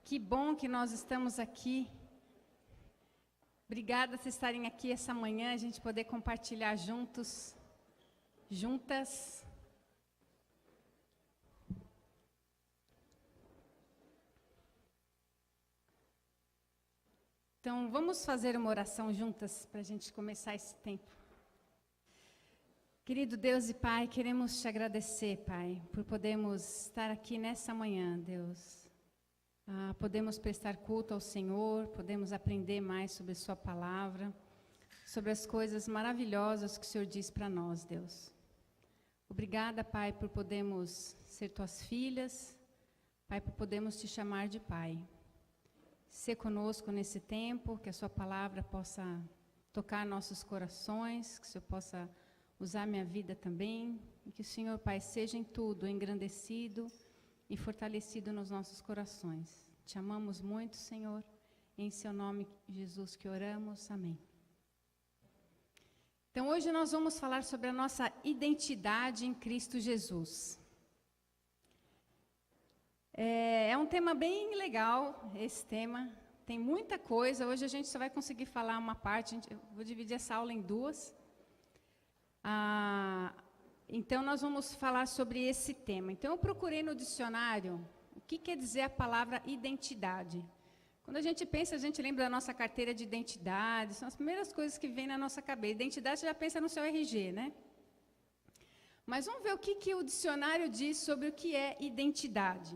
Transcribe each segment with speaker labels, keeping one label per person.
Speaker 1: Que bom que nós estamos aqui. Obrigada por estarem aqui essa manhã, a gente poder compartilhar juntos, juntas. Então, vamos fazer uma oração juntas para a gente começar esse tempo. Querido Deus e Pai, queremos te agradecer, Pai, por podermos estar aqui nessa manhã, Deus. Podemos prestar culto ao Senhor, podemos aprender mais sobre sua palavra, sobre as coisas maravilhosas que o Senhor diz para nós, Deus. Obrigada, Pai, por podermos ser tuas filhas, Pai, por podermos te chamar de Pai. Ser conosco nesse tempo, que a sua palavra possa tocar nossos corações, que o Senhor possa usar minha vida também, e que o Senhor, Pai, seja em tudo engrandecido e fortalecido nos nossos corações. Te amamos muito, Senhor, em seu nome, Jesus, que oramos. Amém. Então, hoje nós vamos falar sobre a nossa identidade em Cristo Jesus. É um tema bem legal, esse tema. Tem muita coisa. Hoje a gente só vai conseguir falar uma parte. Eu vou dividir essa aula em duas. Então, nós vamos falar sobre esse tema. Então, eu procurei no dicionário o que quer dizer a palavra identidade. Quando a gente pensa, a gente lembra da nossa carteira de identidade, são as primeiras coisas que vêm na nossa cabeça. Identidade, você já pensa no seu RG, né? Mas vamos ver o que o dicionário diz sobre o que é identidade.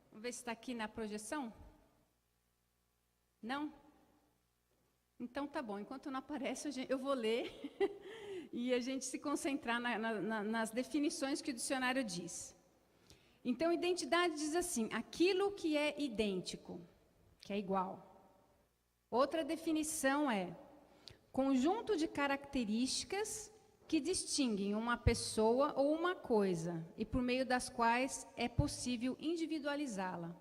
Speaker 1: Vamos ver se está aqui na projeção. Não? Então, tá bom. Enquanto não aparece, eu vou ler e a gente se concentrar nas definições que o dicionário diz. Então, identidade diz assim, aquilo que é idêntico, que é igual. Outra definição é conjunto de características que distinguem uma pessoa ou uma coisa e por meio das quais é possível individualizá-la.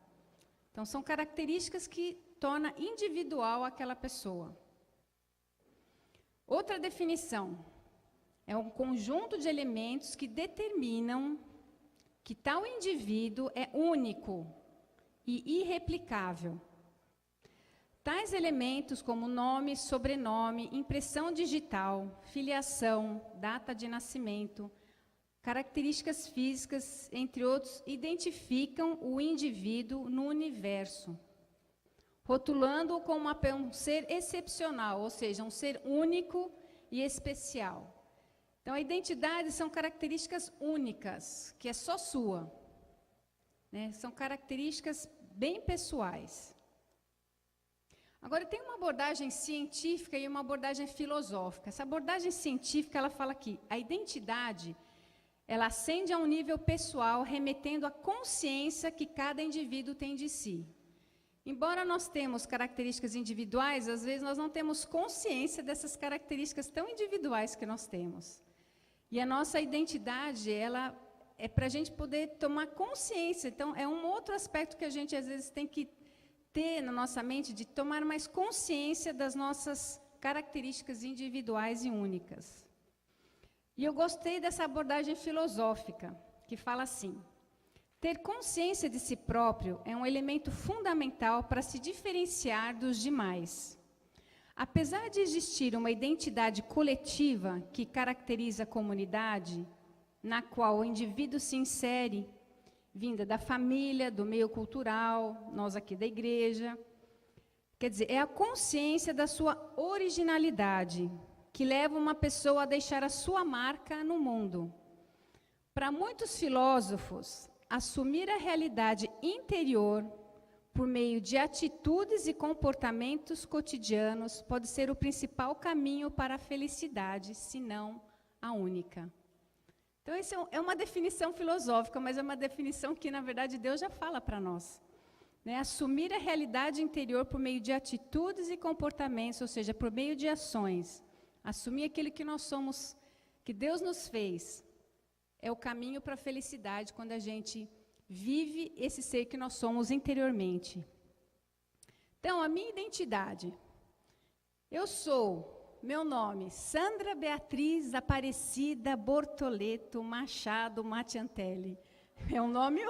Speaker 1: Então, são características que tornam individual aquela pessoa. Outra definição é um conjunto de elementos que determinam que tal indivíduo é único e irreplicável. Tais elementos como nome, sobrenome, impressão digital, filiação, data de nascimento, características físicas, entre outros, identificam o indivíduo no universo, rotulando-o como um ser excepcional, ou seja, um ser único e especial. Então, a identidade são características únicas, que é só sua, né? São características bem pessoais. Agora, tem uma abordagem científica e uma abordagem filosófica. Essa abordagem científica, ela fala que a identidade, ela ascende a um nível pessoal, remetendo à consciência que cada indivíduo tem de si. Embora nós temos características individuais, às vezes nós não temos consciência dessas características tão individuais que nós temos. E a nossa identidade, ela é para a gente poder tomar consciência. Então, é um outro aspecto que a gente, às vezes, tem que ter na nossa mente, de tomar mais consciência das nossas características individuais e únicas. E eu gostei dessa abordagem filosófica, que fala assim: ter consciência de si próprio é um elemento fundamental para se diferenciar dos demais. Apesar de existir uma identidade coletiva que caracteriza a comunidade, na qual o indivíduo se insere, vinda da família, do meio cultural, nós aqui da igreja, quer dizer, é a consciência da sua originalidade que leva uma pessoa a deixar a sua marca no mundo. Para muitos filósofos, assumir a realidade interior por meio de atitudes e comportamentos cotidianos pode ser o principal caminho para a felicidade, se não a única. Então, essa é uma definição filosófica, mas é uma definição que, na verdade, Deus já fala para nós. Né? Assumir a realidade interior por meio de atitudes e comportamentos, ou seja, por meio de ações. Assumir aquilo que nós somos, que Deus nos fez, é o caminho para a felicidade, quando a gente vive esse ser que nós somos interiormente. Então, a minha identidade. Eu sou, meu nome, Sandra Beatriz Aparecida Bortoleto Machado Matiantelli. É um nome,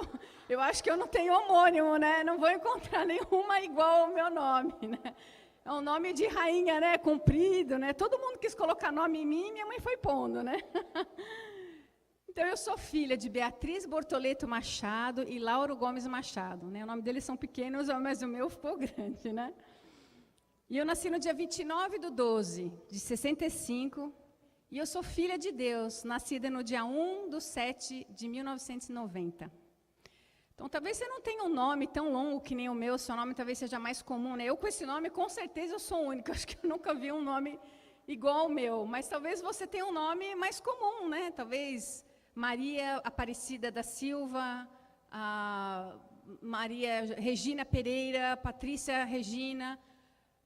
Speaker 1: eu acho que eu não tenho homônimo, né? Não vou encontrar nenhuma igual ao meu nome, né? É um nome de rainha, né? Comprido, né? Todo mundo quis colocar nome em mim, minha mãe foi pondo, né? Então, eu sou filha de Beatriz Bortoleto Machado e Lauro Gomes Machado, né? O nome deles são pequenos, mas o meu ficou grande, né? E eu nasci no dia 29/12 de 65, e eu sou filha de Deus, nascida no dia 1/7 de 1990. Então, talvez você não tenha um nome tão longo que nem o meu, seu nome talvez seja mais comum, né? Eu, com esse nome, com certeza, eu sou única. Acho que eu nunca vi um nome igual ao meu. Mas talvez você tenha um nome mais comum, né? Talvez Maria Aparecida da Silva, Maria Regina Pereira, Patrícia Regina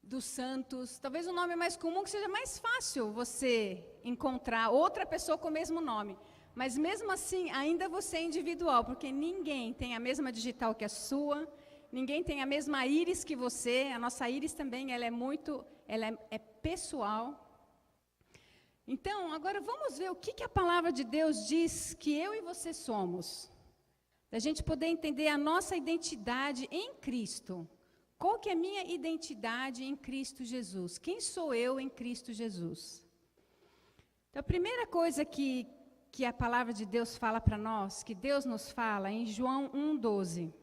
Speaker 1: dos Santos. Talvez um nome mais comum que seja mais fácil você encontrar outra pessoa com o mesmo nome. Mas mesmo assim, ainda você é individual, porque ninguém tem a mesma digital que a sua, ninguém tem a mesma íris que você. A nossa íris também, ela é pessoal. Então, agora vamos ver o que a palavra de Deus diz que eu e você somos. Da gente poder entender a nossa identidade em Cristo. Qual que é a minha identidade em Cristo Jesus? Quem sou eu em Cristo Jesus? Então, a primeira coisa que a palavra de Deus fala para nós, que Deus nos fala, em João 1,12.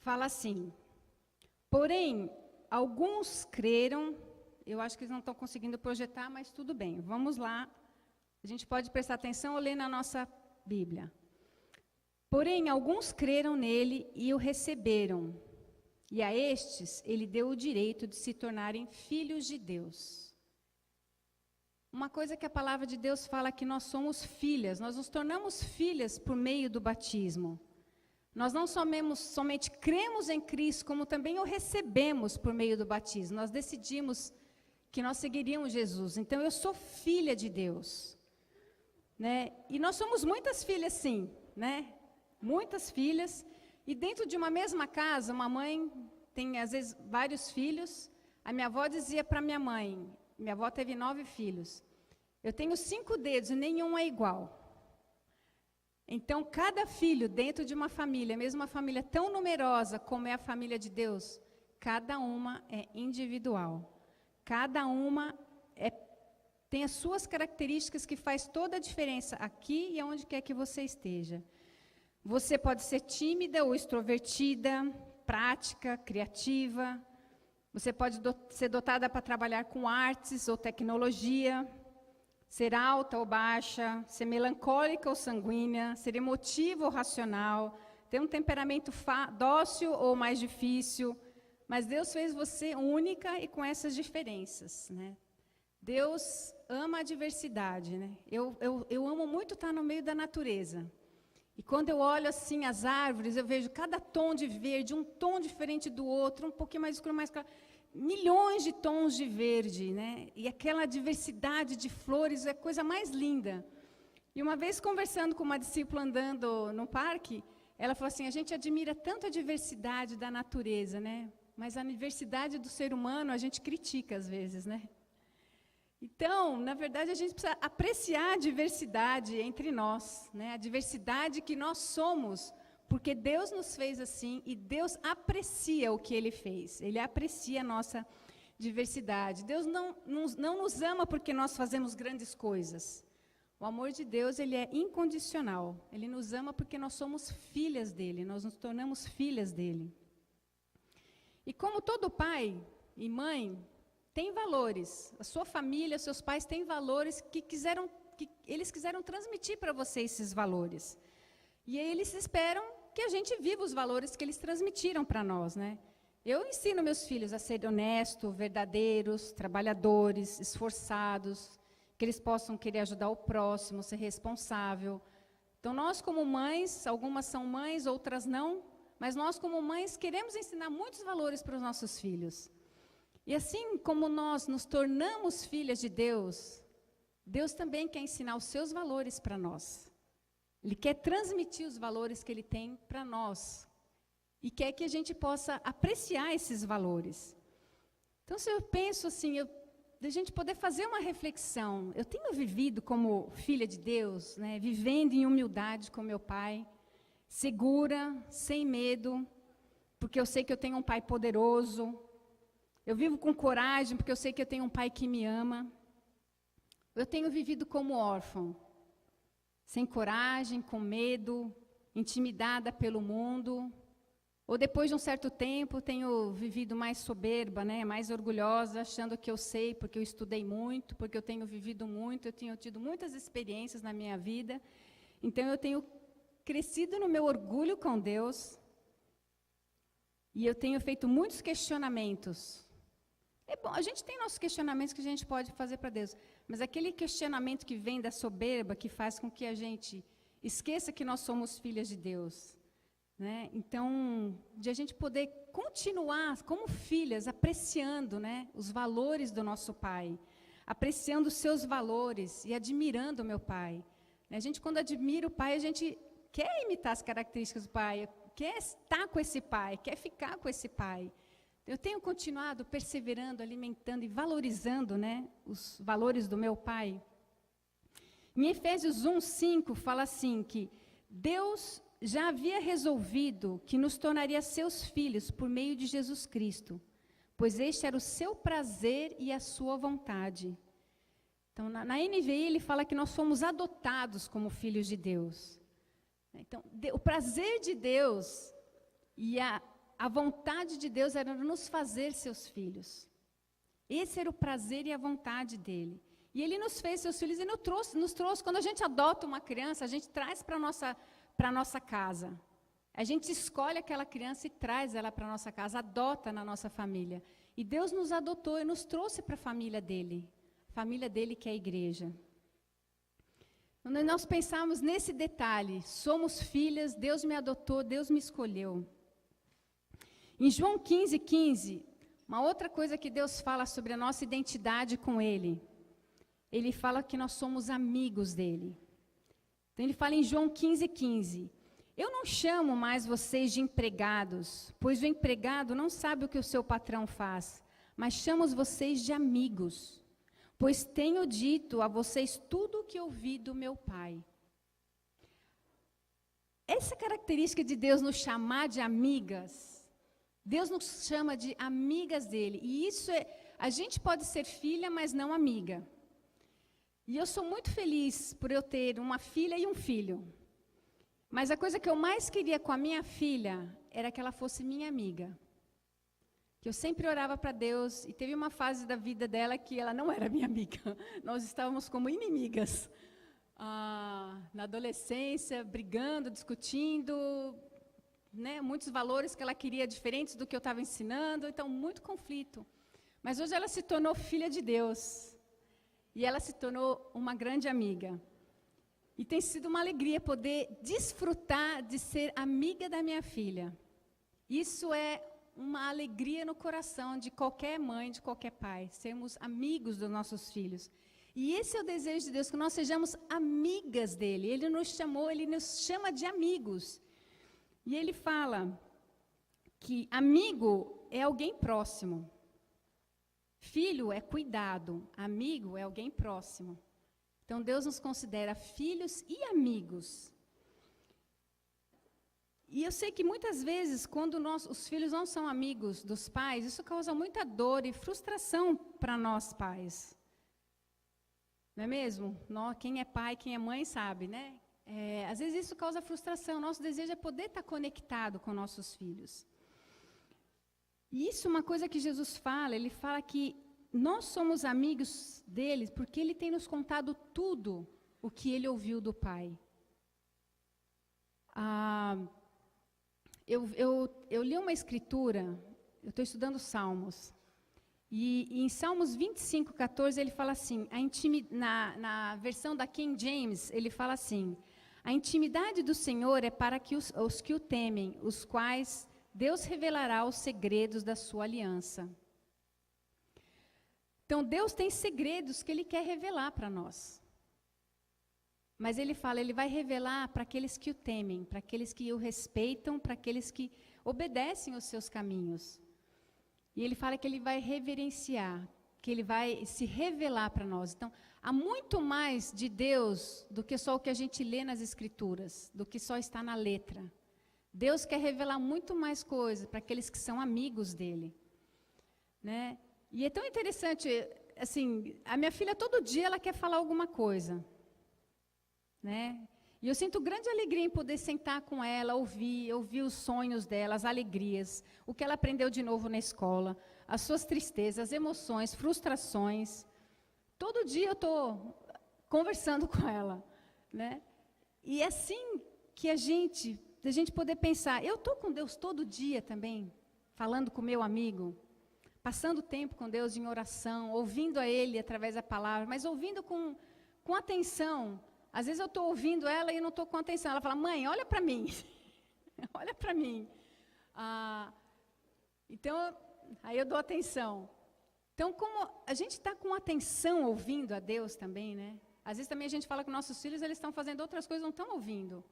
Speaker 1: Fala assim: porém, alguns creram. Eu acho que eles não estão conseguindo projetar, mas tudo bem, vamos lá. A gente pode prestar atenção ou ler na nossa Bíblia. Porém, alguns creram nele e o receberam. E a estes, ele deu o direito de se tornarem filhos de Deus. Uma coisa que a palavra de Deus fala é que nós somos filhas, nós nos tornamos filhas por meio do batismo. Nós não somente cremos em Cristo, como também o recebemos por meio do batismo. Nós decidimos que nós seguiríamos Jesus. Então, eu sou filha de Deus. Né? E nós somos muitas filhas, sim, né? Muitas filhas. E dentro de uma mesma casa, uma mãe tem, às vezes, vários filhos. A minha avó dizia para minha mãe... Minha avó teve 9 filhos. Eu tenho 5 dedos e nenhum é igual. Então, cada filho dentro de uma família, mesmo uma família tão numerosa como é a família de Deus, cada uma é individual. Cada uma tem as suas características que faz toda a diferença aqui e aonde quer que você esteja. Você pode ser tímida ou extrovertida, prática, criativa. Você pode ser dotada para trabalhar com artes ou tecnologia, ser alta ou baixa, ser melancólica ou sanguínea, ser emotiva ou racional, ter um temperamento dócil ou mais difícil. Mas Deus fez você única e com essas diferenças, né? Deus ama a diversidade, né? Eu amo muito estar no meio da natureza. E quando eu olho assim as árvores, eu vejo cada tom de verde, um tom diferente do outro, um pouquinho mais escuro, mais claro. Milhões de tons de verde, né? E aquela diversidade de flores é a coisa mais linda. E uma vez conversando com uma discípula andando no parque, ela falou assim: a gente admira tanto a diversidade da natureza, né? Mas a diversidade do ser humano a gente critica às vezes, né? Então, na verdade, a gente precisa apreciar a diversidade entre nós, né? A diversidade que nós somos, porque Deus nos fez assim e Deus aprecia o que Ele fez. Ele aprecia a nossa diversidade. Deus não nos ama porque nós fazemos grandes coisas. O amor de Deus, ele é incondicional. Ele nos ama porque nós somos filhas dEle, nós nos tornamos filhas dEle. E como todo pai e mãe tem valores, a sua família, seus pais têm valores que eles quiseram transmitir para você esses valores. E aí eles esperam que a gente viva os valores que eles transmitiram para nós, né? Eu ensino meus filhos a serem honestos, verdadeiros, trabalhadores, esforçados, que eles possam querer ajudar o próximo, ser responsável. Então, nós como mães, algumas são mães, outras não, mas nós como mães queremos ensinar muitos valores para os nossos filhos. E assim como nós nos tornamos filhas de Deus, Deus também quer ensinar os seus valores para nós. Ele quer transmitir os valores que Ele tem para nós. E quer que a gente possa apreciar esses valores. Então, se eu penso assim, de a gente poder fazer uma reflexão. Eu tenho vivido como filha de Deus, né, vivendo em humildade com meu pai, segura, sem medo, porque eu sei que eu tenho um pai poderoso. Eu vivo com coragem, porque eu sei que eu tenho um pai que me ama. Eu tenho vivido como órfão, sem coragem, com medo, intimidada pelo mundo. Ou depois de um certo tempo, tenho vivido mais soberba, né, mais orgulhosa, achando que eu sei, porque eu estudei muito, porque eu tenho vivido muito, eu tenho tido muitas experiências na minha vida. Então, eu tenho crescido no meu orgulho com Deus. E eu tenho feito muitos questionamentos. É bom, a gente tem nossos questionamentos que a gente pode fazer para Deus. Mas aquele questionamento que vem da soberba, que faz com que a gente esqueça que nós somos filhas de Deus. Né? Então, de a gente poder continuar como filhas, apreciando, né, os valores do nosso pai, apreciando os seus valores e admirando o meu pai. A gente, quando admira o pai, a gente quer imitar as características do pai, quer estar com esse pai, quer ficar com esse pai. Eu tenho continuado perseverando, alimentando e valorizando, né, os valores do meu pai. Em Efésios 1:5 fala assim que Deus já havia resolvido que nos tornaria seus filhos por meio de Jesus Cristo, pois este era o seu prazer e a sua vontade. Então, na NVI, ele fala que nós fomos adotados como filhos de Deus. Então, o prazer de Deus e a vontade de Deus era nos fazer seus filhos. Esse era o prazer e a vontade dele. E ele nos fez seus filhos e nos trouxe. Quando a gente adota uma criança, a gente traz para a nossa casa. A gente escolhe aquela criança e traz ela para a nossa casa, adota na nossa família. E Deus nos adotou e nos trouxe para a família dele que é a igreja. Quando nós pensamos nesse detalhe, somos filhas, Deus me adotou, Deus me escolheu. Em João 15:15, uma outra coisa que Deus fala sobre a nossa identidade com Ele, Ele fala que nós somos amigos dEle. Então, Ele fala em João 15:15, eu não chamo mais vocês de empregados, pois o empregado não sabe o que o seu patrão faz, mas chamo vocês de amigos, pois tenho dito a vocês tudo o que ouvi do meu Pai. Essa característica de Deus nos chamar de amigas, Deus nos chama de amigas dele. E isso a gente pode ser filha, mas não amiga. E eu sou muito feliz por eu ter uma filha e um filho. Mas a coisa que eu mais queria com a minha filha era que ela fosse minha amiga. Que eu sempre orava para Deus, e teve uma fase da vida dela que ela não era minha amiga. Nós estávamos como inimigas. Na adolescência, brigando, discutindo, né, muitos valores que ela queria diferentes do que eu estava ensinando, então muito conflito. Mas hoje ela se tornou filha de Deus, e ela se tornou uma grande amiga. E tem sido uma alegria poder desfrutar de ser amiga da minha filha. Isso é uma alegria no coração de qualquer mãe, de qualquer pai, sermos amigos dos nossos filhos. E esse é o desejo de Deus, que nós sejamos amigas dele. Ele nos chamou, ele nos chama de amigos. E ele fala que amigo é alguém próximo. Filho é cuidado, amigo é alguém próximo. Então, Deus nos considera filhos e amigos. E eu sei que muitas vezes, quando os filhos não são amigos dos pais, isso causa muita dor e frustração para nós pais. Não é mesmo? Quem é pai, quem é mãe sabe, né? Às vezes isso causa frustração. Nosso desejo é poder estar conectado com nossos filhos. E isso é uma coisa que Jesus fala. Ele fala que nós somos amigos dele porque ele tem nos contado tudo o que ele ouviu do Pai. Eu li uma escritura, eu estou estudando Salmos, e em Salmos 25:14 ele fala assim, na versão da King James, ele fala assim, a intimidade do Senhor é para que os que o temem, os quais Deus revelará os segredos da sua aliança. Então, Deus tem segredos que Ele quer revelar para nós. Mas Ele fala, Ele vai revelar para aqueles que o temem, para aqueles que o respeitam, para aqueles que obedecem os seus caminhos. E Ele fala que Ele vai reverenciar porque Ele vai se revelar para nós. Então, há muito mais de Deus do que só o que a gente lê nas Escrituras, do que só está na letra. Deus quer revelar muito mais coisas para aqueles que são amigos dEle. Né? E é tão interessante, assim, a minha filha todo dia ela quer falar alguma coisa. Né? E eu sinto grande alegria em poder sentar com ela, ouvir os sonhos dela, as alegrias, o que ela aprendeu de novo na escola, as suas tristezas, as emoções, frustrações. Todo dia eu estou conversando com ela. Né? E é assim que a gente poder pensar, eu estou com Deus todo dia também, falando com o meu amigo, passando tempo com Deus em oração, ouvindo a Ele através da palavra, mas ouvindo com atenção. Às vezes eu estou ouvindo ela e não estou com atenção. Ela fala, mãe, olha para mim. Olha para mim. Então, aí eu dou atenção. Então, como a gente está com atenção ouvindo a Deus também, né? Às vezes também a gente fala com nossos filhos, eles estão fazendo outras coisas, não estão ouvindo.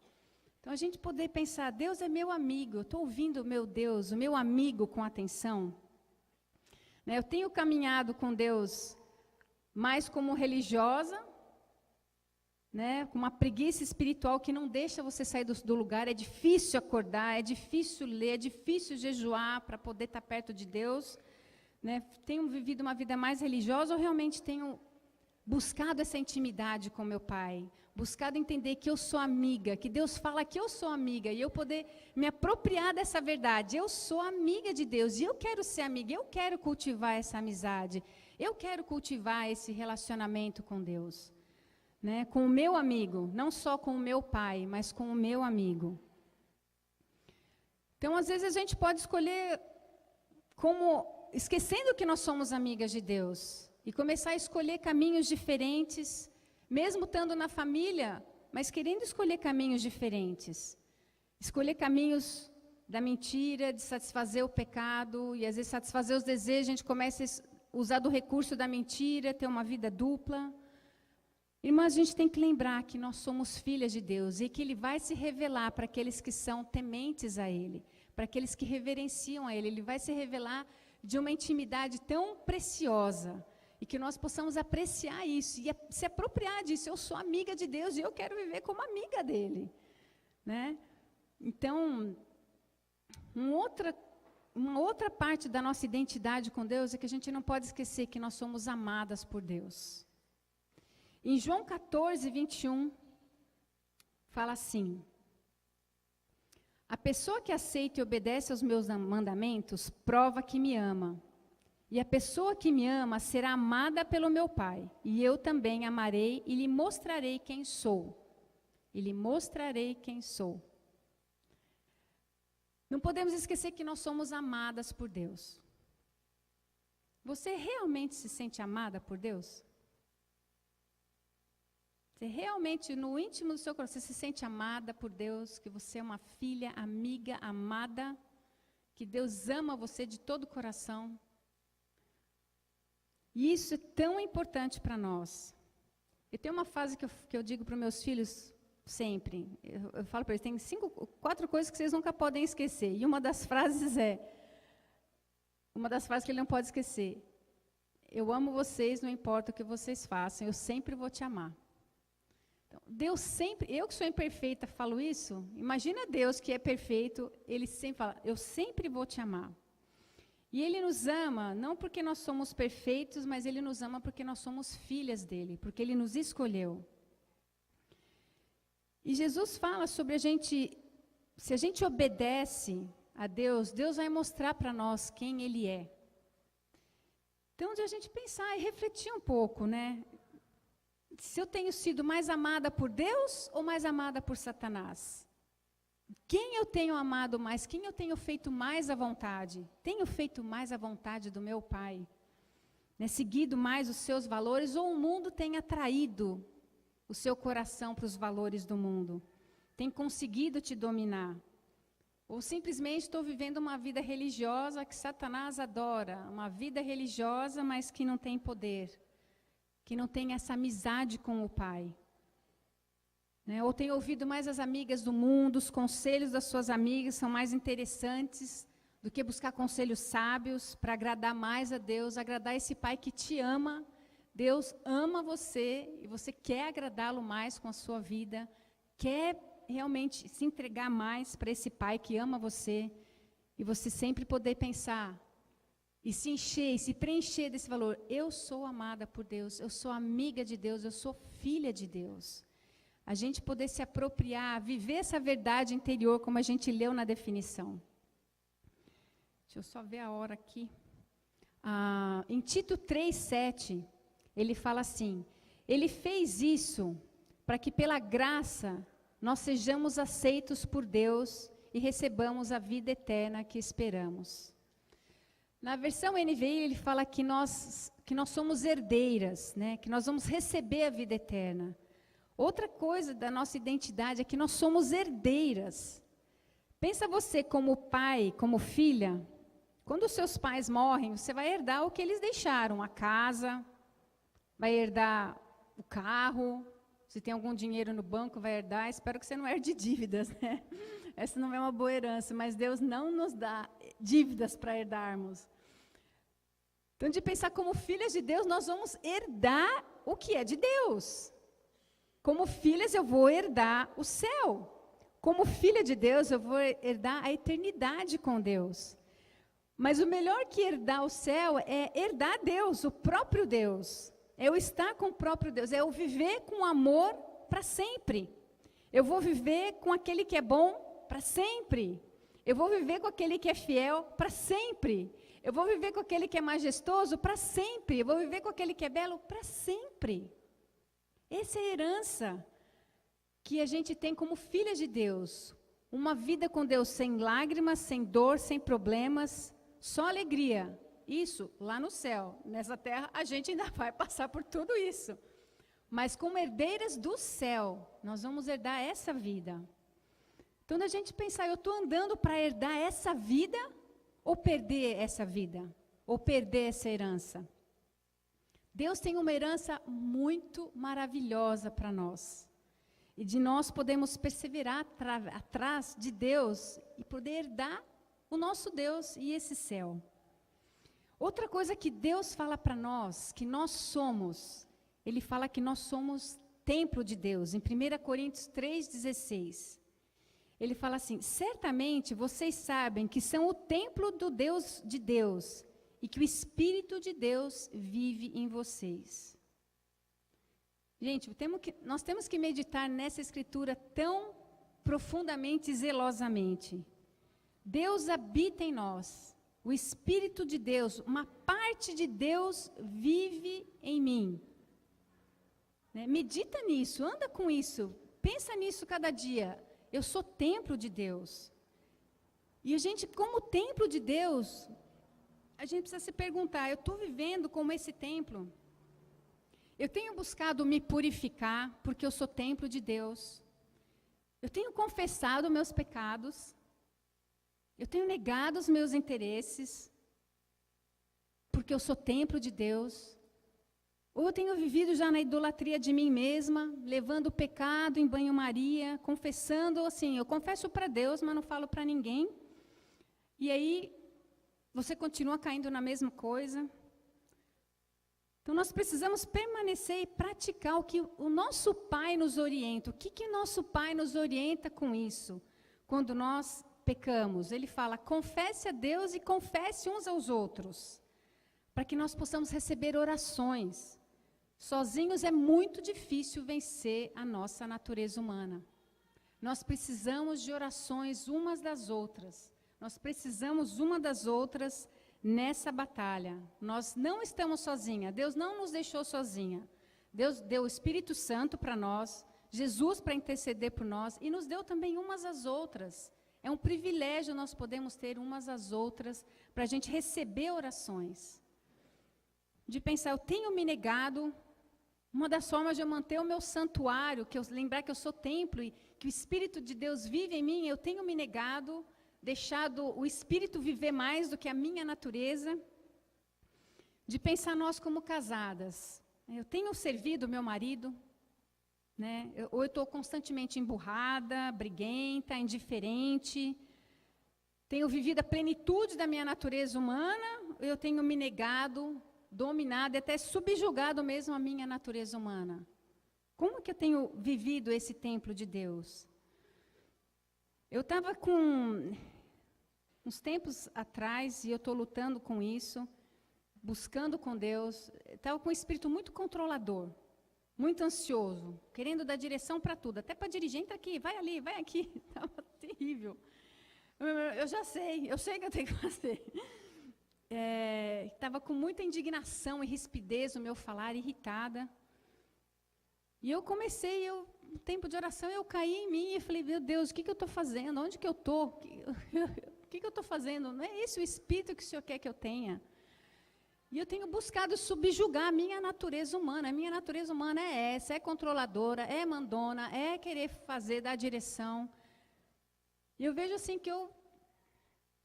Speaker 1: Então, a gente poder pensar, Deus é meu amigo, eu estou ouvindo o meu Deus, o meu amigo com atenção. Né? Eu tenho caminhado com Deus mais como religiosa, né, com uma preguiça espiritual que não deixa você sair do lugar. É difícil acordar, é difícil ler, é difícil jejuar para poder estar perto de Deus. Né? Tenho vivido uma vida mais religiosa ou realmente tenho buscado essa intimidade com meu Pai? Buscado entender que eu sou amiga, que Deus fala que eu sou amiga e eu poder me apropriar dessa verdade. Eu sou amiga de Deus e eu quero ser amiga, eu quero cultivar essa amizade, eu quero cultivar esse relacionamento com Deus. Né, com o meu amigo, não só com o meu pai, mas com o meu amigo. Então, às vezes a gente pode escolher esquecendo que nós somos amigas de Deus, e começar a escolher caminhos diferentes, mesmo estando na família, mas querendo escolher caminhos diferentes. Escolher caminhos da mentira, de satisfazer o pecado, e às vezes satisfazer os desejos, a gente começa a usar do recurso da mentira, ter uma vida dupla. Irmãs, a gente tem que lembrar que nós somos filhas de Deus e que Ele vai se revelar para aqueles que são tementes a Ele, para aqueles que reverenciam a Ele. Ele vai se revelar de uma intimidade tão preciosa e que nós possamos apreciar isso e se apropriar disso. Eu sou amiga de Deus e eu quero viver como amiga dEle. Né? Então, uma outra parte da nossa identidade com Deus é que a gente não pode esquecer que nós somos amadas por Deus. Em João 14, 21, fala assim: a pessoa que aceita e obedece aos meus mandamentos, prova que me ama. E a pessoa que me ama será amada pelo meu Pai. E eu também amarei e lhe mostrarei quem sou. E lhe mostrarei quem sou. Não podemos esquecer que nós somos amadas por Deus. Você realmente se sente amada por Deus? Você realmente, no íntimo do seu coração, você se sente amada por Deus, que você é uma filha, amiga, amada, que Deus ama você de todo o coração. E isso é tão importante para nós. Eu tenho uma frase que eu digo para os meus filhos sempre. Eu falo para eles, tem 4 coisas que vocês nunca podem esquecer. E uma das frases que ele não pode esquecer: eu amo vocês, não importa o que vocês façam, eu sempre vou te amar. Deus sempre, eu que sou imperfeita falo isso, imagina Deus que é perfeito, Ele sempre fala, eu sempre vou te amar. E Ele nos ama, não porque nós somos perfeitos, mas Ele nos ama porque nós somos filhas dEle, porque Ele nos escolheu. E Jesus fala sobre se a gente obedece a Deus, Deus vai mostrar para nós quem Ele é. Então, de a gente pensar e refletir um pouco, né? Se eu tenho sido mais amada por Deus ou mais amada por Satanás? Quem eu tenho amado mais? Quem eu tenho feito mais à vontade? Tenho feito mais à vontade do meu Pai? Né, seguido mais os seus valores, ou o mundo tem atraído o seu coração para os valores do mundo? Tem conseguido te dominar? Ou simplesmente estou vivendo uma vida religiosa que Satanás adora, uma vida religiosa, mas que não tem poder, que não tem essa amizade com o Pai? Né? Ou tem ouvido mais as amigas do mundo, os conselhos das suas amigas são mais interessantes do que buscar conselhos sábios para agradar mais a Deus, agradar esse Pai que te ama. Deus ama você e você quer agradá-lo mais com a sua vida, quer realmente se entregar mais para esse Pai que ama você, e você sempre poder pensar e se encher, e se preencher desse valor. Eu sou amada por Deus, eu sou amiga de Deus, eu sou filha de Deus. A gente poder se apropriar, viver essa verdade interior, como a gente leu na definição. Deixa eu só ver a hora aqui. Em Tito 3:7, ele fala assim: ele fez isso para que pela graça nós sejamos aceitos por Deus e recebamos a vida eterna que esperamos. Na versão NVI, ele fala que nós somos herdeiras, né? Que nós vamos receber a vida eterna. Outra coisa da nossa identidade é que nós somos herdeiras. Pensa você como pai, como filha, quando os seus pais morrem, você vai herdar o que eles deixaram, a casa, vai herdar o carro, se tem algum dinheiro no banco, vai herdar. Espero que você não herde dívidas, né? Essa não é uma boa herança, mas Deus não nos dá dívidas para herdarmos. Então, de pensar como filhas de Deus, nós vamos herdar o que é de Deus. Como filhas, eu vou herdar o céu. Como filha de Deus, eu vou herdar a eternidade com Deus. Mas o melhor que herdar o céu é herdar Deus, o próprio Deus. É eu estar com o próprio Deus, é eu viver com amor para sempre. Eu vou viver com aquele que é bom para sempre. Eu vou viver com aquele que é fiel para sempre. Eu vou viver com aquele que é majestoso para sempre. Eu vou viver com aquele que é belo para sempre. Essa é a herança que a gente tem como filha de Deus. Uma vida com Deus sem lágrimas, sem dor, sem problemas, só alegria. Isso lá no céu. Nessa terra a gente ainda vai passar por tudo isso. Mas como herdeiras do céu, nós vamos herdar essa vida. Então, a gente pensar, eu estou andando para herdar essa vida ou perder essa vida? Ou perder essa herança? Deus tem uma herança muito maravilhosa para nós. E de nós podemos perseverar atrás de Deus e poder herdar o nosso Deus e esse céu. Outra coisa que Deus fala para nós, que nós somos, Ele fala que nós somos templo de Deus, em 1 Coríntios 3,16. Ele fala assim: certamente vocês sabem que são o templo do Deus de Deus e que o Espírito de Deus vive em vocês. Gente, nós temos que meditar nessa escritura tão profundamente e zelosamente. Deus habita em nós, o Espírito de Deus, uma parte de Deus vive em mim. Né? Medita nisso, anda com isso, pensa nisso cada dia. Eu sou templo de Deus. E a gente, como templo de Deus, a gente precisa se perguntar, eu estou vivendo como esse templo? Eu tenho buscado me purificar, porque eu sou templo de Deus. Eu tenho confessado meus pecados. Eu tenho negado os meus interesses, porque eu sou templo de Deus. Ou eu tenho vivido já na idolatria de mim mesma, levando o pecado em banho-maria, confessando assim, eu confesso para Deus, mas não falo para ninguém. E aí, você continua caindo na mesma coisa. Então, nós precisamos permanecer e praticar o que o nosso Pai nos orienta. O que nosso Pai nos orienta com isso? Quando nós pecamos, Ele fala, confesse a Deus e confesse uns aos outros, para que nós possamos receber orações. Sozinhos é muito difícil vencer a nossa natureza humana. Nós precisamos de orações umas das outras. Nós precisamos uma das outras nessa batalha. Nós não estamos sozinhas. Deus não nos deixou sozinha. Deus deu o Espírito Santo para nós, Jesus para interceder por nós e nos deu também umas às outras. É um privilégio nós podemos ter umas às outras para a gente receber orações. De pensar, eu tenho me negado. Uma das formas de eu manter o meu santuário, que eu lembrar que eu sou templo e que o Espírito de Deus vive em mim, eu tenho me negado, deixado o Espírito viver mais do que a minha natureza. De pensar nós como casadas. Eu tenho servido meu marido, né? Ou eu estou constantemente emburrada, briguenta, indiferente. tenho vivido a plenitude da minha natureza humana, eu tenho me negado, dominado e até subjugado mesmo a minha natureza humana. Como que eu tenho vivido esse templo de Deus? Eu estava com uns tempos atrás, e eu estou lutando com isso, buscando com Deus, estava com um espírito muito controlador, muito ansioso, querendo dar direção para tudo, até para dirigir, entra aqui, vai ali, vai aqui, estava terrível. Eu sei que eu tenho que fazer. Estava com muita indignação e rispidez no meu falar, irritada. E eu comecei, no tempo de oração, eu caí em mim e falei, meu Deus, o que eu estou fazendo? Onde que eu estou? O que eu estou fazendo? Não é esse o espírito que o Senhor quer que eu tenha? E eu tenho buscado subjugar a minha natureza humana. A minha natureza humana é essa, é controladora, é mandona, é querer fazer, dar direção. E eu vejo assim que eu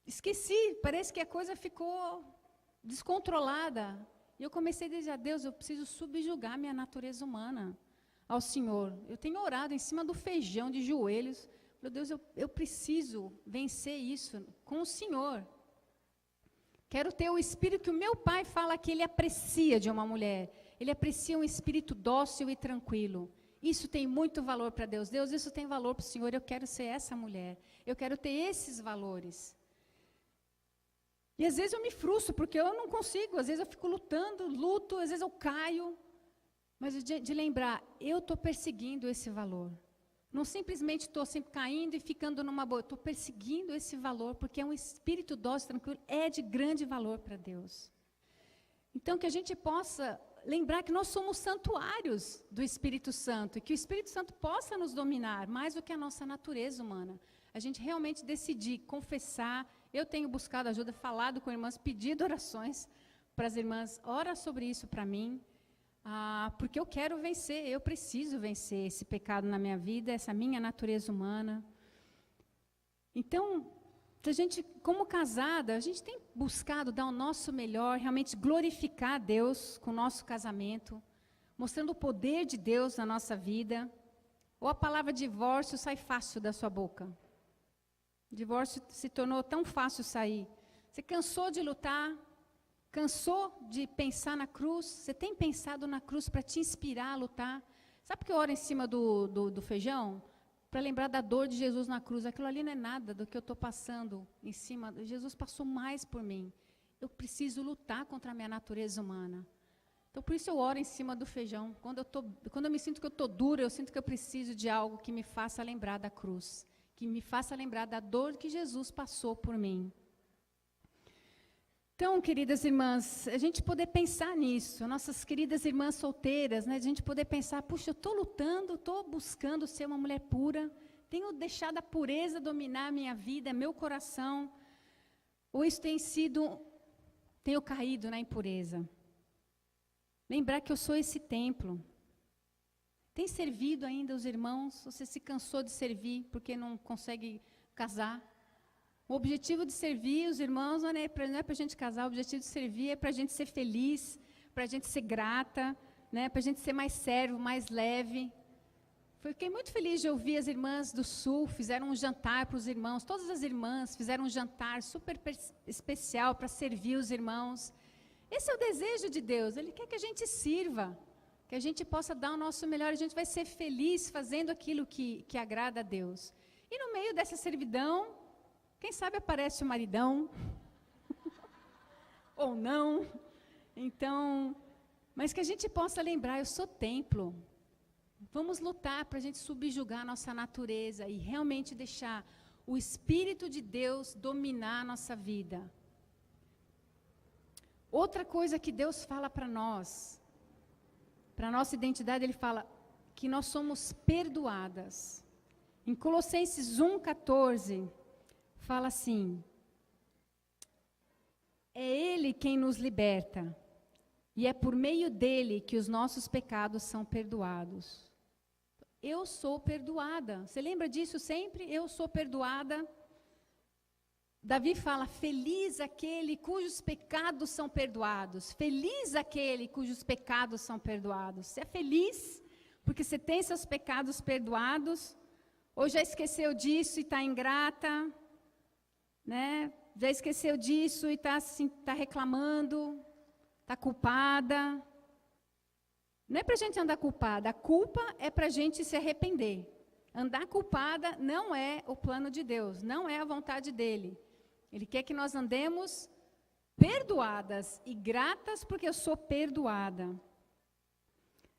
Speaker 1: esqueci, parece que a coisa ficou descontrolada. E eu comecei a dizer a Deus, eu preciso subjugar minha natureza humana ao Senhor. Eu tenho orado em cima do feijão, de joelhos. Meu Deus, eu preciso vencer isso com o Senhor. Quero ter o espírito que o meu pai fala que ele aprecia de uma mulher. Ele aprecia um espírito dócil e tranquilo. Isso tem muito valor para Deus. Deus, isso tem valor para o Senhor. Eu quero ser essa mulher. Eu quero ter esses valores. E às vezes eu me frustro, porque eu não consigo. Às vezes eu fico lutando, luto, às vezes eu caio. Mas de lembrar, eu estou perseguindo esse valor. Não simplesmente estou sempre caindo e ficando numa boa. Estou perseguindo esse valor, porque é um espírito dócil, tranquilo, é de grande valor para Deus. Então, que a gente possa lembrar que nós somos santuários do Espírito Santo, e que o Espírito Santo possa nos dominar, mais do que a nossa natureza humana. A gente realmente decidir, confessar. Eu tenho buscado ajuda, falado com irmãs, pedido orações para as irmãs. Ora sobre isso para mim. Porque eu quero vencer, eu preciso vencer esse pecado na minha vida, essa minha natureza humana. Então, a gente, como casada, a gente tem buscado dar o nosso melhor, realmente glorificar a Deus com o nosso casamento, mostrando o poder de Deus na nossa vida. Ou a palavra divórcio sai fácil da sua boca. O divórcio se tornou tão fácil sair. Você cansou de lutar, cansou de pensar na cruz? Você tem pensado na cruz para te inspirar a lutar? Sabe por que eu oro em cima do feijão? Para lembrar da dor de Jesus na cruz. Aquilo ali não é nada do que eu estou passando em cima. Jesus passou mais por mim. Eu preciso lutar contra a minha natureza humana. Então, por isso eu oro em cima do feijão. Quando eu me sinto que eu estou dura, eu sinto que eu preciso de algo que me faça lembrar da cruz. Que me faça lembrar da dor que Jesus passou por mim. Então, queridas irmãs, a gente poder pensar nisso, nossas queridas irmãs solteiras, né, a gente poder pensar, puxa, eu estou lutando, estou buscando ser uma mulher pura, tenho deixado a pureza dominar a minha vida, meu coração, ou isso tenho caído na impureza. Lembrar que eu sou esse templo. Tem servido ainda os irmãos? Você se cansou de servir porque não consegue casar? O objetivo de servir os irmãos não é para a gente casar, o objetivo de servir é para a gente ser feliz, para a gente ser grata, né, para a gente ser mais servo, mais leve. Fiquei muito feliz de ouvir as irmãs do Sul, fizeram um jantar para os irmãos, todas as irmãs fizeram um jantar super especial para servir os irmãos. Esse é o desejo de Deus, Ele quer que a gente sirva, que a gente possa dar o nosso melhor, a gente vai ser feliz fazendo aquilo que agrada a Deus. E no meio dessa servidão, quem sabe aparece o maridão, ou não. Então, mas que a gente possa lembrar, eu sou templo. Vamos lutar para a gente subjugar a nossa natureza e realmente deixar o Espírito de Deus dominar a nossa vida. Outra coisa que Deus fala para nós, para a nossa identidade, Ele fala que nós somos perdoadas. Em Colossenses 1,14, fala assim, é Ele quem nos liberta, e é por meio dEle que os nossos pecados são perdoados. Eu sou perdoada. Você lembra disso sempre? Eu sou perdoada. Davi fala, feliz aquele cujos pecados são perdoados. Feliz aquele cujos pecados são perdoados. Você é feliz porque você tem seus pecados perdoados? Ou já esqueceu disso e está ingrata? né? Já esqueceu disso e está assim, tá reclamando, está culpada. Não é para a gente andar culpada, a culpa é para a gente se arrepender. Andar culpada não é o plano de Deus, não é a vontade dele. Ele quer que nós andemos perdoadas e gratas porque eu sou perdoada.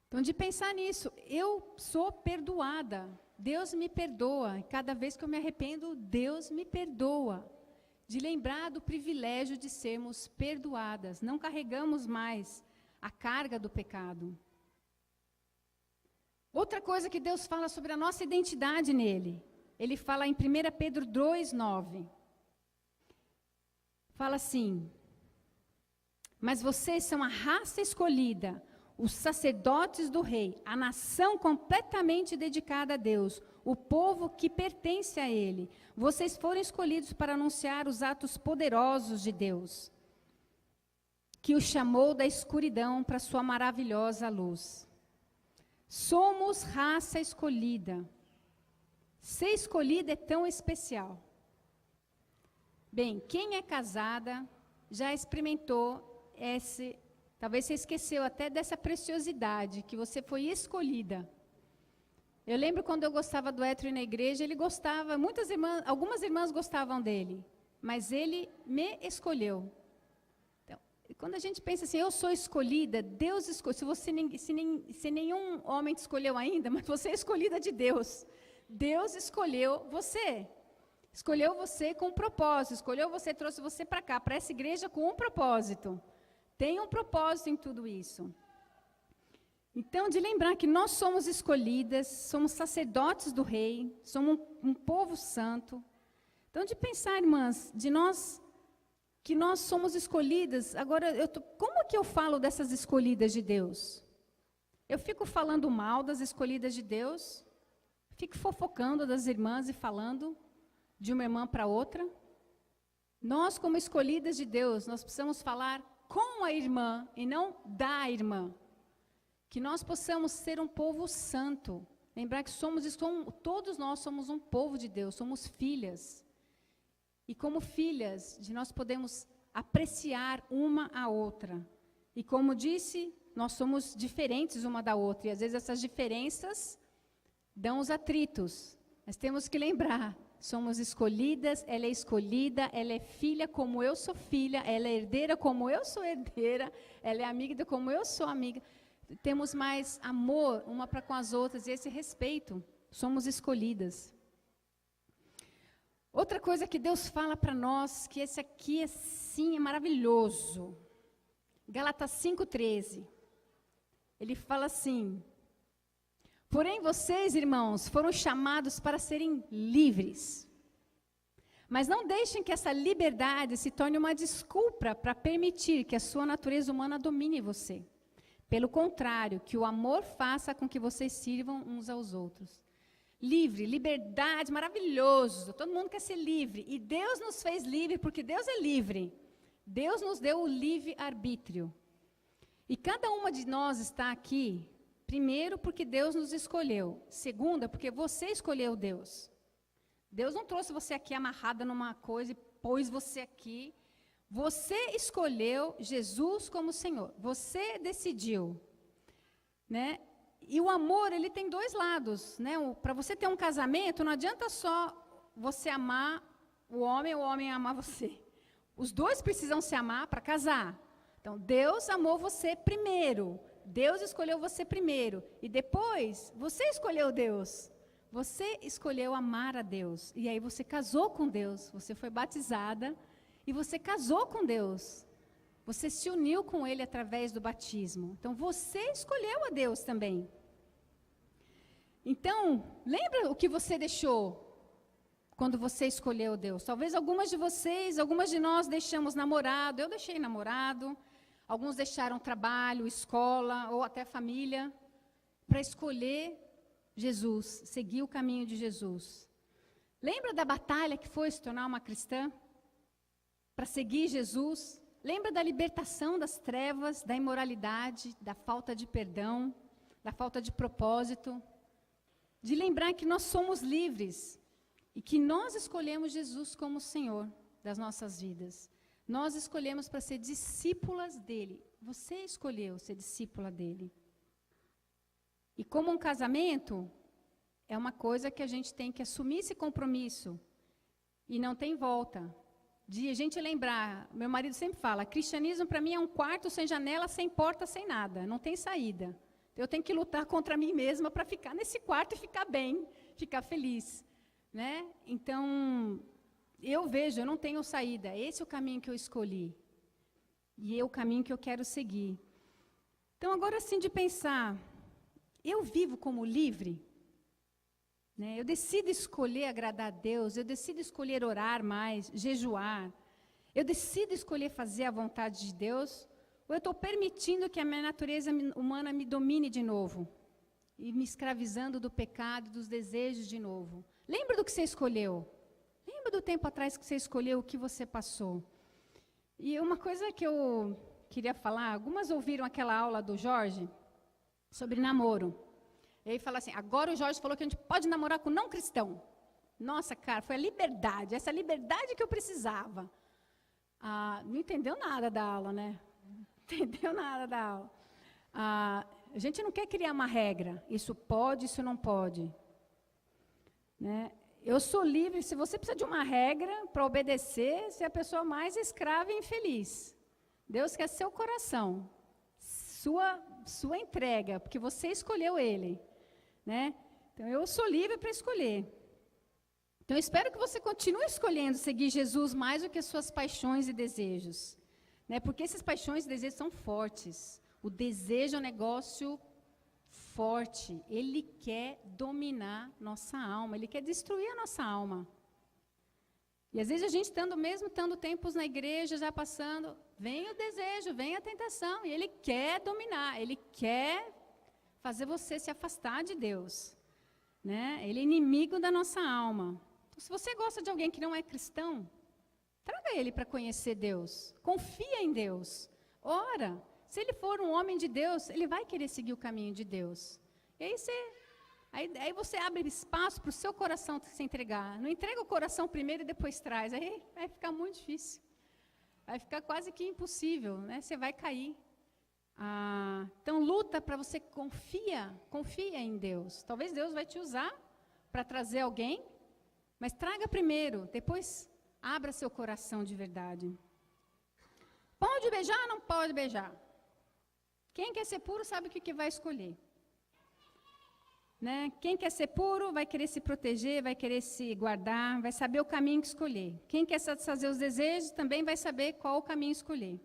Speaker 1: Então, de pensar nisso, eu sou perdoada, Deus me perdoa. E cada vez que eu me arrependo, Deus me perdoa. De lembrar do privilégio de sermos perdoadas, não carregamos mais a carga do pecado. Outra coisa que Deus fala sobre a nossa identidade nele, ele fala em 1 Pedro 2,9. Fala assim: mas vocês são a raça escolhida, os sacerdotes do rei, a nação completamente dedicada a Deus, o povo que pertence a ele. Vocês foram escolhidos para anunciar os atos poderosos de Deus, que o chamou da escuridão para sua maravilhosa luz. Somos raça escolhida. Ser escolhida é tão especial. Bem, quem é casada já experimentou esse... Talvez você esqueceu até dessa preciosidade, que você foi escolhida. Eu lembro quando eu gostava do Hétero na igreja, ele gostava, algumas irmãs gostavam dele, mas ele me escolheu. Então, quando a gente pensa assim, eu sou escolhida, Deus escolheu, se nenhum homem te escolheu ainda, mas você é escolhida de Deus. Deus escolheu você. Escolheu você com um propósito, escolheu você, trouxe você para cá, para essa igreja com um propósito. Tem um propósito em tudo isso. Então, de lembrar que nós somos escolhidas, somos sacerdotes do rei, somos um povo santo. Então, de pensar, irmãs, que nós somos escolhidas. Agora, como que eu falo dessas escolhidas de Deus? Eu fico falando mal das escolhidas de Deus? Fico fofocando das irmãs e falando de uma irmã para outra? Nós, como escolhidas de Deus, nós precisamos falar com a irmã e não da irmã. Que nós possamos ser um povo santo. Lembrar que todos nós somos um povo de Deus, somos filhas. E como filhas, nós podemos apreciar uma a outra. E como disse, nós somos diferentes uma da outra. E às vezes essas diferenças dão os atritos. Mas temos que lembrar. Somos escolhidas, ela é escolhida, ela é filha como eu sou filha, ela é herdeira como eu sou herdeira, ela é amiga como eu sou amiga. Temos mais amor uma para com as outras e esse respeito. Somos escolhidas. Outra coisa que Deus fala para nós, que esse aqui sim é maravilhoso. Gálatas 5,13. Ele fala assim: porém, vocês, irmãos, foram chamados para serem livres. Mas não deixem que essa liberdade se torne uma desculpa para permitir que a sua natureza humana domine você. Pelo contrário, que o amor faça com que vocês sirvam uns aos outros. Livre, liberdade, maravilhoso. Todo mundo quer ser livre. E Deus nos fez livre porque Deus é livre. Deus nos deu o livre-arbítrio. E cada uma de nós está aqui. Primeiro, porque Deus nos escolheu. Segunda, porque você escolheu Deus. Deus não trouxe você aqui amarrada numa coisa e pôs você aqui. Você escolheu Jesus como Senhor. Você decidiu. Né? E o amor, ele tem dois lados. Né? Para você ter um casamento, não adianta só você amar o homem amar você. Os dois precisam se amar para casar. Então, Deus amou você primeiro. Deus escolheu você primeiro. E depois, você escolheu Deus. Você escolheu amar a Deus. E aí você casou com Deus. Você foi batizada e você casou com Deus. Você se uniu com Ele através do batismo. Então, você escolheu a Deus também. Então, lembra o que você deixou quando você escolheu Deus? Talvez algumas de nós deixamos namorado. Eu deixei namorado. Alguns deixaram trabalho, escola ou até família para escolher Jesus, seguir o caminho de Jesus. Lembra da batalha que foi se tornar uma cristã? Para seguir Jesus? Lembra da libertação das trevas, da imoralidade, da falta de perdão, da falta de propósito? De lembrar que nós somos livres e que nós escolhemos Jesus como Senhor. das nossas vidas. Nós escolhemos para ser discípulas dele. Você escolheu ser discípula dele. E como um casamento, é uma coisa que a gente tem que assumir esse compromisso. E não tem volta. De a gente lembrar, meu marido sempre fala, cristianismo para mim é um quarto sem janela, sem porta, sem nada. Não tem saída. Eu tenho que lutar contra mim mesma para ficar nesse quarto e ficar bem, ficar feliz. Né? Então, eu vejo, eu não tenho saída. Esse é o caminho que eu escolhi. E é o caminho que eu quero seguir. Então, agora sim de pensar, eu vivo como livre? Né? Eu decido escolher agradar a Deus, eu decido escolher orar mais, jejuar. Eu decido escolher fazer a vontade de Deus, ou eu estou permitindo que a minha natureza humana me domine de novo? E me escravizando do pecado, dos desejos de novo. Lembra do que você escolheu? Lembra do tempo atrás que você escolheu, o que você passou? E uma coisa que eu queria falar, algumas ouviram aquela aula do Jorge sobre namoro. Ele fala assim, agora o Jorge falou que a gente pode namorar com não cristão. Nossa, cara, foi a liberdade, essa liberdade que eu precisava. Não entendeu nada da aula, né? Não entendeu nada da aula. A gente não quer criar uma regra, isso pode, isso não pode. Né? Eu sou livre, se você precisa de uma regra para obedecer, você é a pessoa mais escrava e infeliz. Deus quer seu coração, sua entrega, porque você escolheu ele. Né? Então, eu sou livre para escolher. Então, eu espero que você continue escolhendo seguir Jesus mais do que as suas paixões e desejos. Né? Porque essas paixões e desejos são fortes. O desejo é um negócio forte. Ele quer dominar nossa alma. Ele quer destruir a nossa alma. E às vezes a gente, mesmo estando tempos na igreja, já passando, vem o desejo, vem a tentação. E ele quer dominar. Ele quer fazer você se afastar de Deus. Né? Ele é inimigo da nossa alma. Então, se você gosta de alguém que não é cristão, traga ele para conhecer Deus. Confia em Deus. Ora. Se ele for um homem de Deus, ele vai querer seguir o caminho de Deus. E aí você abre espaço para o seu coração se entregar. Não entrega o coração primeiro e depois traz. Aí vai ficar muito difícil. Vai ficar quase que impossível, né? Você vai cair. Então, luta para você confia em Deus. Talvez Deus vai te usar para trazer alguém, mas traga primeiro, depois abra seu coração de verdade. Pode beijar ou não pode beijar? Quem quer ser puro sabe o que vai escolher. Né? Quem quer ser puro vai querer se proteger, vai querer se guardar, vai saber o caminho que escolher. Quem quer satisfazer os desejos também vai saber qual o caminho escolher.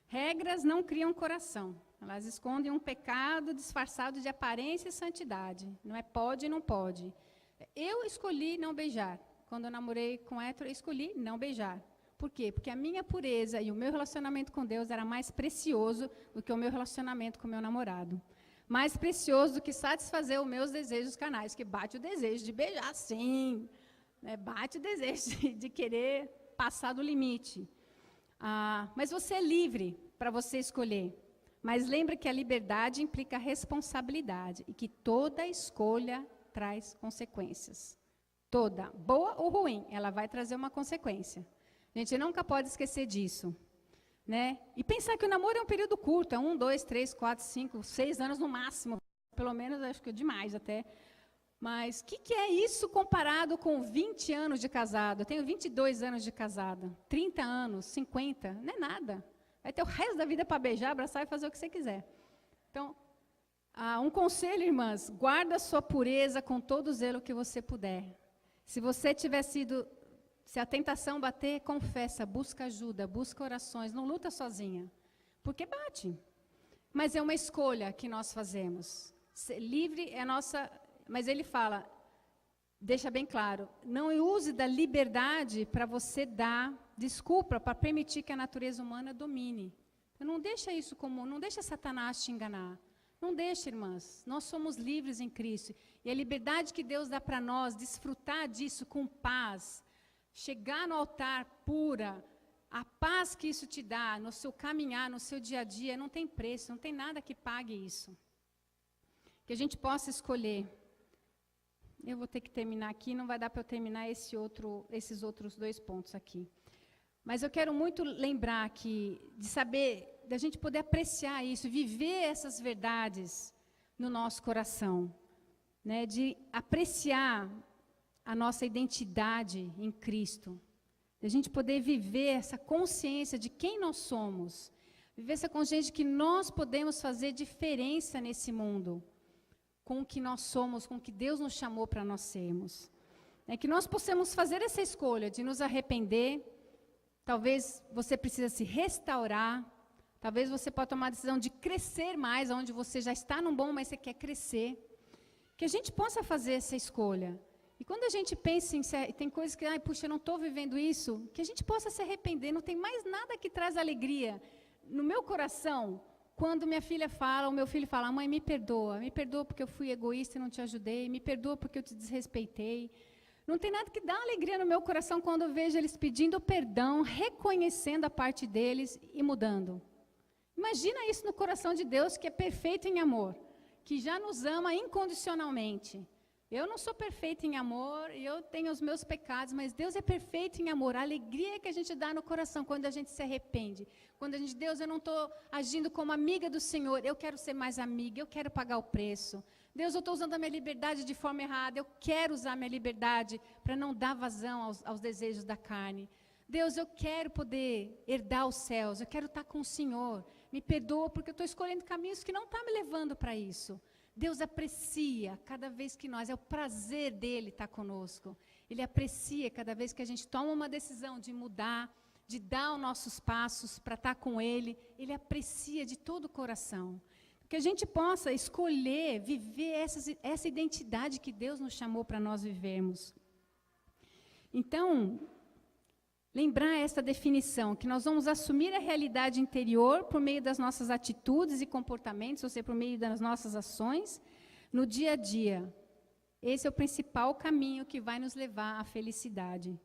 Speaker 1: Regras não criam coração. Elas escondem um pecado disfarçado de aparência e santidade. Não é pode e não pode. Eu escolhi não beijar. Quando eu namorei com hétero, eu escolhi não beijar. Por quê? Porque a minha pureza e o meu relacionamento com Deus era mais precioso do que o meu relacionamento com o meu namorado. Mais precioso do que satisfazer os meus desejos carnais, que bate o desejo de beijar, sim. Né? Bate o desejo de querer passar do limite. Mas você é livre para você escolher. Mas lembre que a liberdade implica responsabilidade e que toda escolha traz consequências. Toda, boa ou ruim, ela vai trazer uma consequência. A gente nunca pode esquecer disso. Né? E pensar que o namoro é um período curto, é 1, 2, 3, 4, 5, 6 anos no máximo. Pelo menos, acho que é demais até. Mas o que é isso comparado com 20 anos de casado? Eu tenho 22 anos de casada. 30 anos, 50, não é nada. Vai ter o resto da vida para beijar, abraçar e fazer o que você quiser. Então, um conselho, irmãs, guarda a sua pureza com todo o zelo que você puder. Se você tiver sido... Se a tentação bater, confessa, busca ajuda, busca orações, não luta sozinha, porque bate. Mas é uma escolha que nós fazemos. Ser livre é nossa... Mas ele fala, deixa bem claro, não use da liberdade para você dar desculpa, para permitir que a natureza humana domine. Então, não deixa isso como... Não deixa Satanás te enganar. Não deixa, irmãs. Nós somos livres em Cristo. E a liberdade que Deus dá para nós, desfrutar disso com paz... Chegar no altar pura, a paz que isso te dá no seu caminhar, no seu dia a dia, não tem preço, não tem nada que pague isso. Que a gente possa escolher. Eu vou ter que terminar aqui, não vai dar para eu terminar esses outros 2 pontos aqui. Mas eu quero muito lembrar de saber, da gente poder apreciar isso, viver essas verdades no nosso coração, né? De apreciar a nossa identidade em Cristo, de a gente poder viver essa consciência de quem nós somos, viver essa consciência de que nós podemos fazer diferença nesse mundo, com o que nós somos, com o que Deus nos chamou para nós sermos. Que nós possamos fazer essa escolha de nos arrepender. Talvez você precise se restaurar, talvez você possa tomar a decisão de crescer mais, onde você já está num bom, mas você quer crescer. Que a gente possa fazer essa escolha. E quando a gente pensa em tem coisas que, puxa, eu não estou vivendo isso, que a gente possa se arrepender. Não tem mais nada que traz alegria no meu coração quando minha filha fala, ou meu filho fala, mãe, me perdoa porque eu fui egoísta e não te ajudei, me perdoa porque eu te desrespeitei. Não tem nada que dá alegria no meu coração quando eu vejo eles pedindo perdão, reconhecendo a parte deles e mudando. Imagina isso no coração de Deus, que é perfeito em amor, que já nos ama incondicionalmente. Eu não sou perfeita em amor, eu tenho os meus pecados, mas Deus é perfeito em amor. A alegria que a gente dá no coração quando a gente se arrepende. Quando a gente, Deus, eu não estou agindo como amiga do Senhor, eu quero ser mais amiga, eu quero pagar o preço. Deus, eu estou usando a minha liberdade de forma errada, eu quero usar a minha liberdade para não dar vazão aos desejos da carne. Deus, eu quero poder herdar os céus, eu quero estar com o Senhor. Me perdoa porque eu estou escolhendo caminhos que não estão me levando para isso. Deus aprecia cada vez que é o prazer dele estar conosco. Ele aprecia cada vez que a gente toma uma decisão de mudar, de dar os nossos passos para estar com ele. Ele aprecia de todo o coração. Que a gente possa escolher viver essa identidade que Deus nos chamou para nós vivermos. Então, lembrar essa definição, que nós vamos assumir a realidade interior por meio das nossas atitudes e comportamentos, ou seja, por meio das nossas ações, no dia a dia. Esse é o principal caminho que vai nos levar à felicidade.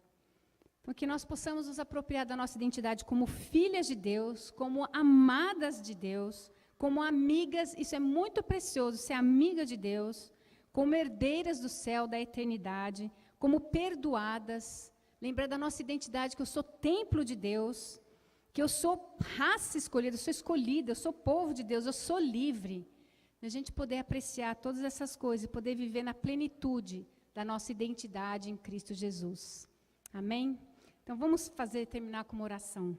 Speaker 1: Então, que nós possamos nos apropriar da nossa identidade como filhas de Deus, como amadas de Deus, como amigas, isso é muito precioso, ser amiga de Deus, como herdeiras do céu, da eternidade, como perdoadas. Lembrar da nossa identidade, que eu sou templo de Deus, que eu sou raça escolhida, eu sou escolhida, eu sou povo de Deus, eu sou livre. A gente poder apreciar todas essas coisas e poder viver na plenitude da nossa identidade em Cristo Jesus. Amém? Então vamos terminar com uma oração.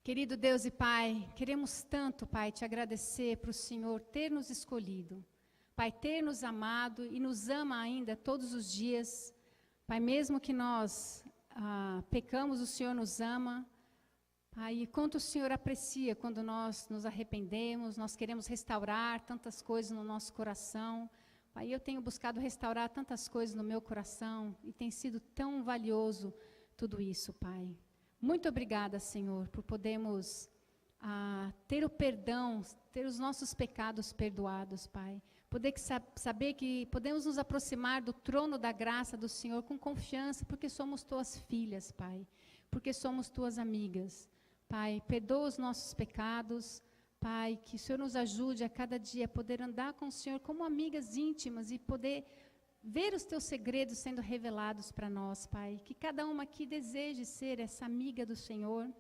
Speaker 1: Querido Deus e Pai, queremos tanto, Pai, te agradecer para o Senhor ter nos escolhido. Pai, ter nos amado e nos ama ainda todos os dias. Pai, mesmo que nós pecamos, o Senhor nos ama. Pai, e quanto o Senhor aprecia quando nós nos arrependemos, nós queremos restaurar tantas coisas no nosso coração. Pai, eu tenho buscado restaurar tantas coisas no meu coração e tem sido tão valioso tudo isso, Pai. Muito obrigada, Senhor, por podermos ter o perdão, ter os nossos pecados perdoados, Pai. Poder saber que podemos nos aproximar do trono da graça do Senhor com confiança, porque somos tuas filhas, Pai. Porque somos tuas amigas. Pai, perdoa os nossos pecados. Pai, que o Senhor nos ajude a cada dia a poder andar com o Senhor como amigas íntimas e poder ver os teus segredos sendo revelados para nós, Pai. Que cada uma aqui deseje ser essa amiga do Senhor.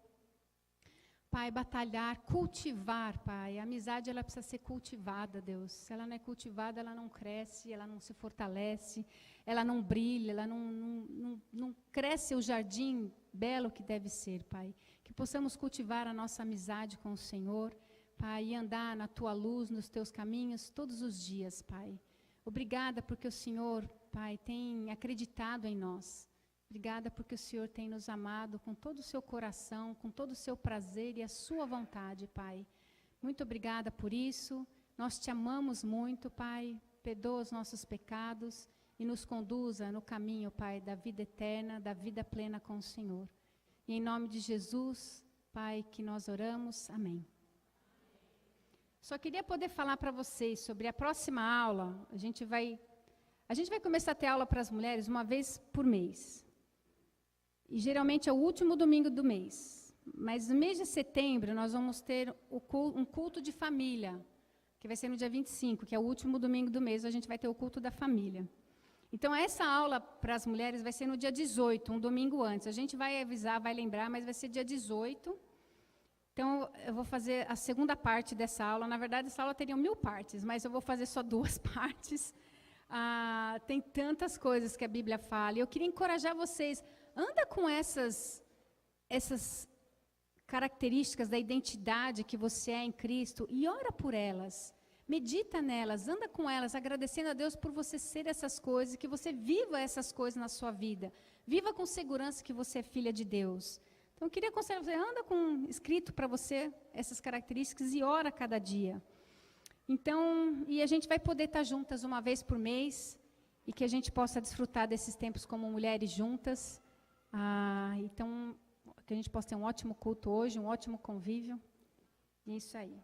Speaker 1: Pai, batalhar, cultivar, Pai. A amizade, ela precisa ser cultivada, Deus. Se ela não é cultivada, ela não cresce, ela não se fortalece, ela não brilha, ela não cresce o jardim belo que deve ser, Pai. Que possamos cultivar a nossa amizade com o Senhor, Pai, e andar na Tua luz, nos Teus caminhos, todos os dias, Pai. Obrigada porque o Senhor, Pai, tem acreditado em nós. Obrigada porque o Senhor tem nos amado com todo o seu coração, com todo o seu prazer e a sua vontade, Pai. Muito obrigada por isso. Nós te amamos muito, Pai. Perdoa os nossos pecados e nos conduza no caminho, Pai, da vida eterna, da vida plena com o Senhor. E em nome de Jesus, Pai, que nós oramos. Amém. Só queria poder falar para vocês sobre a próxima aula. A gente vai começar a ter aula para as mulheres uma vez por mês. E geralmente é o último domingo do mês. Mas no mês de setembro nós vamos ter um culto de família, que vai ser no dia 25, que é o último domingo do mês, a gente vai ter o culto da família. Então, essa aula para as mulheres vai ser no dia 18, um domingo antes. A gente vai avisar, vai lembrar, mas vai ser dia 18. Então, eu vou fazer a segunda parte dessa aula. Na verdade, essa aula teria 1000 partes, mas eu vou fazer só 2 partes. Tem tantas coisas que a Bíblia fala. E eu queria encorajar vocês. Anda com essas características da identidade que você é em Cristo e ora por elas. Medita nelas, anda com elas, agradecendo a Deus por você ser essas coisas, que você viva essas coisas na sua vida. Viva com segurança que você é filha de Deus. Então, eu queria aconselhar você, anda com escrito para você essas características e ora cada dia. Então, e a gente vai poder estar juntas uma vez por mês e que a gente possa desfrutar desses tempos como mulheres juntas. Então, que a gente possa ter um ótimo culto hoje, um ótimo convívio. E é isso aí.